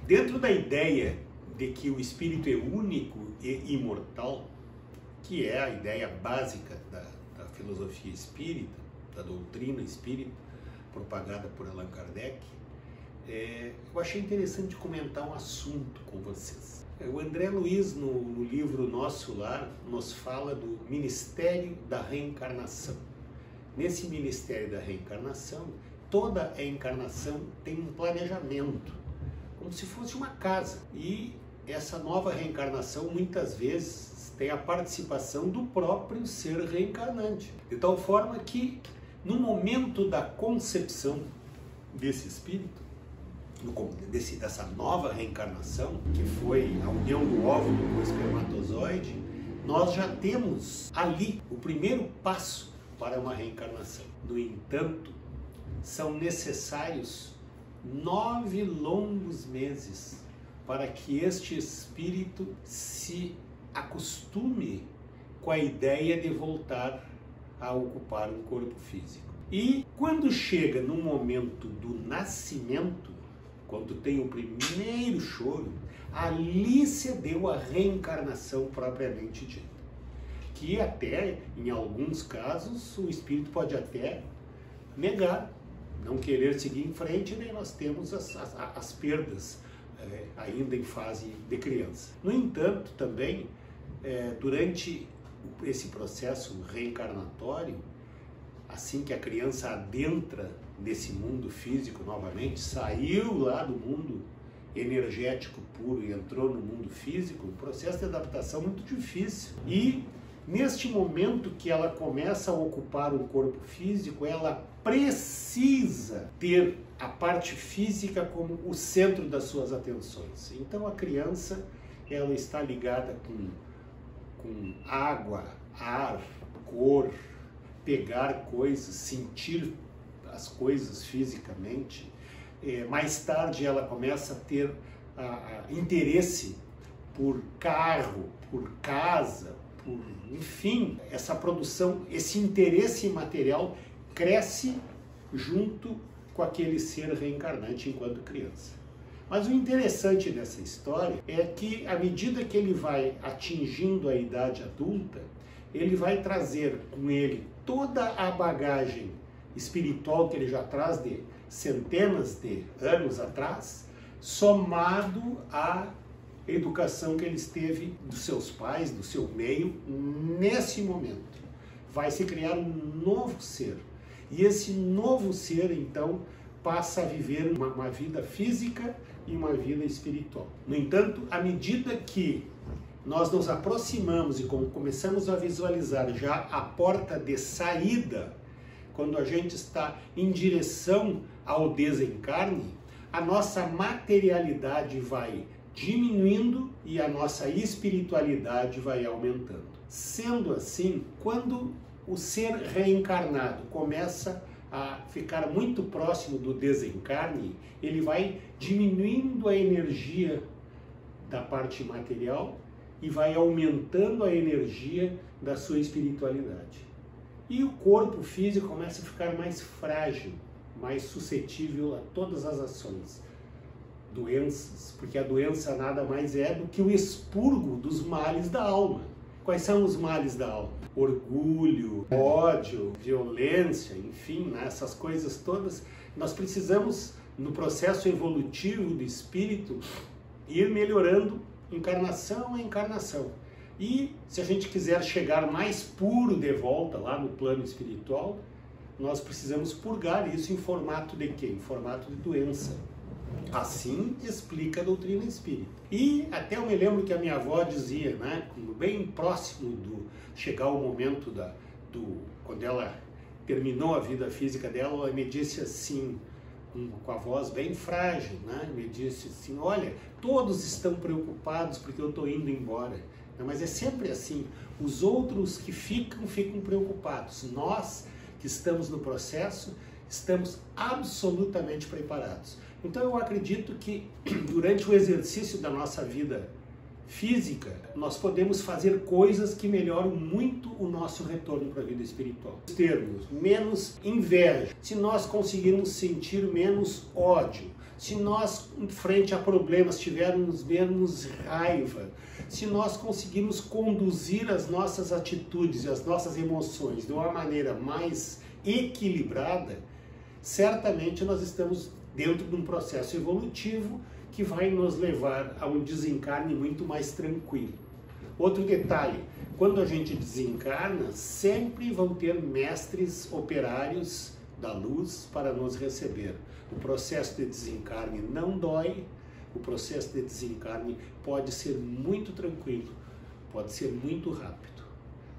Dentro da ideia de que o espírito é único e imortal, que é a ideia básica da filosofia espírita, da doutrina espírita, propagada por Allan Kardec, eu achei interessante comentar um assunto com vocês. O André Luiz, no livro Nosso Lar, nos fala do Ministério da Reencarnação. Nesse Ministério da Reencarnação, toda a encarnação tem um planejamento, como se fosse uma casa. E essa nova reencarnação, muitas vezes, tem a participação do próprio ser reencarnante. De tal forma que, no momento da concepção desse espírito, dessa nova reencarnação, que foi a união do óvulo com o espermatozoide, nós já temos ali o primeiro passo para uma reencarnação. No entanto, são necessários 9 longos meses para que este espírito se acostume com a ideia de voltar a ocupar um corpo físico. E quando chega no momento do nascimento, quando tem o primeiro choro, ali se deu a reencarnação propriamente dita. Que até, em alguns casos, o espírito pode até negar, não querer seguir em frente, e daí nós temos as perdas ainda em fase de criança. No entanto, também, durante esse processo reencarnatório, assim que a criança adentra nesse mundo físico novamente, saiu lá do mundo energético puro e entrou no mundo físico, um processo de adaptação muito difícil. E neste momento que ela começa a ocupar o corpo físico, ela precisa ter a parte física como o centro das suas atenções. Então a criança, ela está ligada com água, ar, cor, pegar coisas, sentir as coisas fisicamente. Mais tarde ela começa a ter interesse por carro, por casa, enfim, essa produção, esse interesse material cresce junto com aquele ser reencarnante enquanto criança. Mas o interessante dessa história é que, à medida que ele vai atingindo a idade adulta, ele vai trazer com ele toda a bagagem espiritual que ele já traz de centenas de anos atrás, somado à educação que ele teve dos seus pais, do seu meio. Nesse momento vai se criar um novo ser, e esse novo ser então passa a viver uma vida física e uma vida espiritual. No entanto, à medida que nós nos aproximamos e começamos a visualizar já a porta de saída, quando a gente está em direção ao desencarne, a nossa materialidade vai diminuindo e a nossa espiritualidade vai aumentando. Sendo assim, quando o ser reencarnado começa a ficar muito próximo do desencarne, ele vai diminuindo a energia da parte material e vai aumentando a energia da sua espiritualidade. E o corpo físico começa a ficar mais frágil, mais suscetível a todas as ações, doenças, porque a doença nada mais é do que o expurgo dos males da alma. Quais são os males da alma? Orgulho, ódio, violência, enfim, né? Essas coisas todas. Nós precisamos, no processo evolutivo do espírito, ir melhorando encarnação a encarnação. E se a gente quiser chegar mais puro de volta lá no plano espiritual, nós precisamos purgar isso em formato de quê? Em formato de doença. Assim explica a doutrina espírita. E até eu me lembro que a minha avó dizia, né, bem próximo do chegar o momento quando ela terminou a vida física dela, ela me disse assim, com a voz bem frágil, né, me disse assim: olha, todos estão preocupados porque eu estou indo embora. Mas é sempre assim, os outros que ficam preocupados. Nós que estamos no processo, estamos absolutamente preparados. Então eu acredito que durante o exercício da nossa vida física, nós podemos fazer coisas que melhoram muito o nosso retorno para a vida espiritual. Termos menos inveja, se nós conseguirmos sentir menos ódio, se nós, frente a problemas, tivermos menos raiva, se nós conseguirmos conduzir as nossas atitudes e as nossas emoções de uma maneira mais equilibrada, certamente nós estamos dentro de um processo evolutivo que vai nos levar a um desencarne muito mais tranquilo. Outro detalhe, quando a gente desencarna, sempre vão ter mestres operários da luz para nos receber. O processo de desencarne não dói, o processo de desencarne pode ser muito tranquilo, pode ser muito rápido,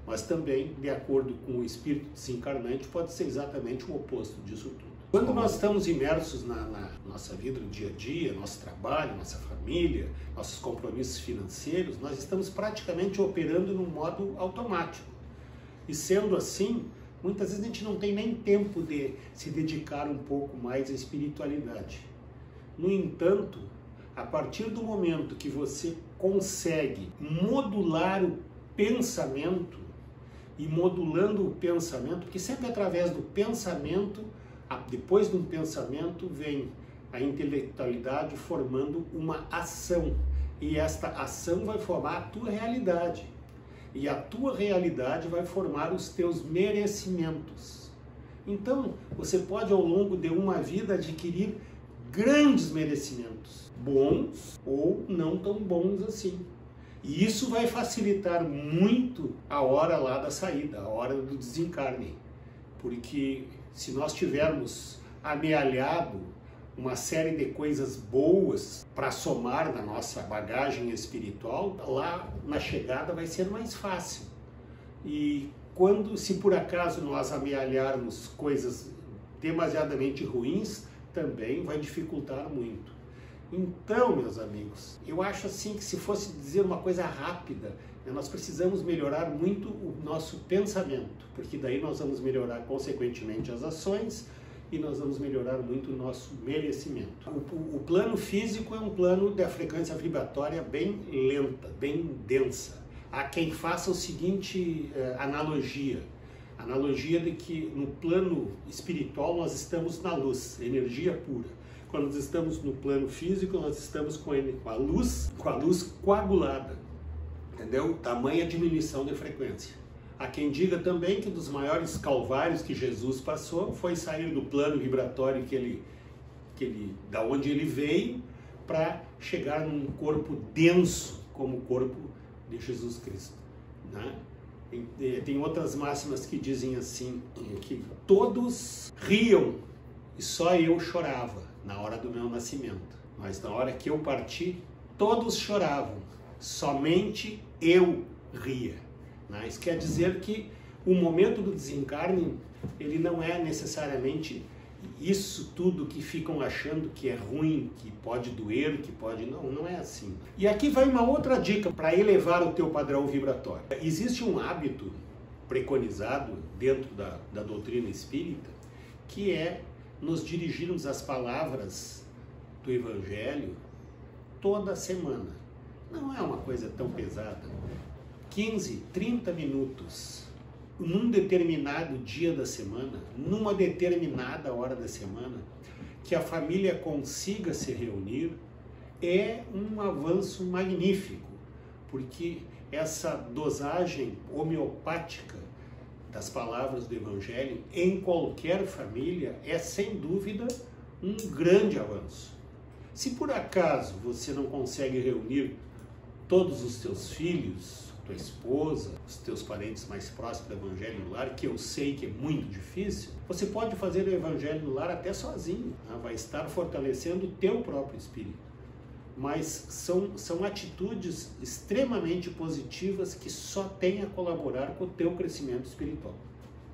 mas também, de acordo com o espírito desencarnante, pode ser exatamente o oposto disso tudo. Quando nós estamos imersos na nossa vida, no dia a dia, nosso trabalho, nossa família, nossos compromissos financeiros, nós estamos praticamente operando num modo automático. E sendo assim, muitas vezes a gente não tem nem tempo de se dedicar um pouco mais à espiritualidade. No entanto, a partir do momento que você consegue modular o pensamento, e modulando o pensamento, porque sempre através do pensamento, depois de um pensamento vem a intelectualidade formando uma ação, e esta ação vai formar a tua realidade, e a tua realidade vai formar os teus merecimentos. Então, você pode ao longo de uma vida adquirir grandes merecimentos, bons ou não tão bons assim. E isso vai facilitar muito a hora lá da saída, a hora do desencarne, porque se nós tivermos amealhado uma série de coisas boas para somar na nossa bagagem espiritual, lá na chegada vai ser mais fácil. E se por acaso nós amealharmos coisas demasiadamente ruins, também vai dificultar muito. Então, meus amigos, eu acho assim que se fosse dizer uma coisa rápida, nós precisamos melhorar muito o nosso pensamento, porque daí nós vamos melhorar consequentemente as ações e nós vamos melhorar muito o nosso merecimento. O plano físico é um plano de frequência vibratória bem lenta, bem densa. Há quem faça o seguinte analogia de que no plano espiritual nós estamos na luz, energia pura. Quando nós estamos no plano físico, nós estamos com a luz coagulada, entendeu? Tamanha diminuição de frequência. Há quem diga também que um dos maiores calvários que Jesus passou foi sair do plano vibratório da onde ele veio para chegar num corpo denso como o corpo de Jesus Cristo, né? Tem outras máximas que dizem assim, que todos riam e só eu chorava na hora do meu nascimento, mas na hora que eu parti, todos choravam, somente eu ria. Isso quer dizer que o momento do desencarne, ele não é necessariamente isso tudo que ficam achando que é ruim, que pode doer, que pode... Não é assim. E aqui vai uma outra dica para elevar o teu padrão vibratório. Existe um hábito preconizado dentro da doutrina espírita, que é nos dirigirmos às palavras do Evangelho toda semana. Não é uma coisa tão pesada. 15, 30 minutos num determinado dia da semana, numa determinada hora da semana, que a família consiga se reunir, é um avanço magnífico, porque essa dosagem homeopática das palavras do Evangelho em qualquer família é sem dúvida um grande avanço. Se por acaso você não consegue reunir todos os teus filhos, tua esposa, os teus parentes mais próximos do Evangelho no Lar, que eu sei que é muito difícil, você pode fazer o Evangelho no Lar até sozinho, né? Vai estar fortalecendo o teu próprio espírito. Mas são atitudes extremamente positivas que só têm a colaborar com o teu crescimento espiritual.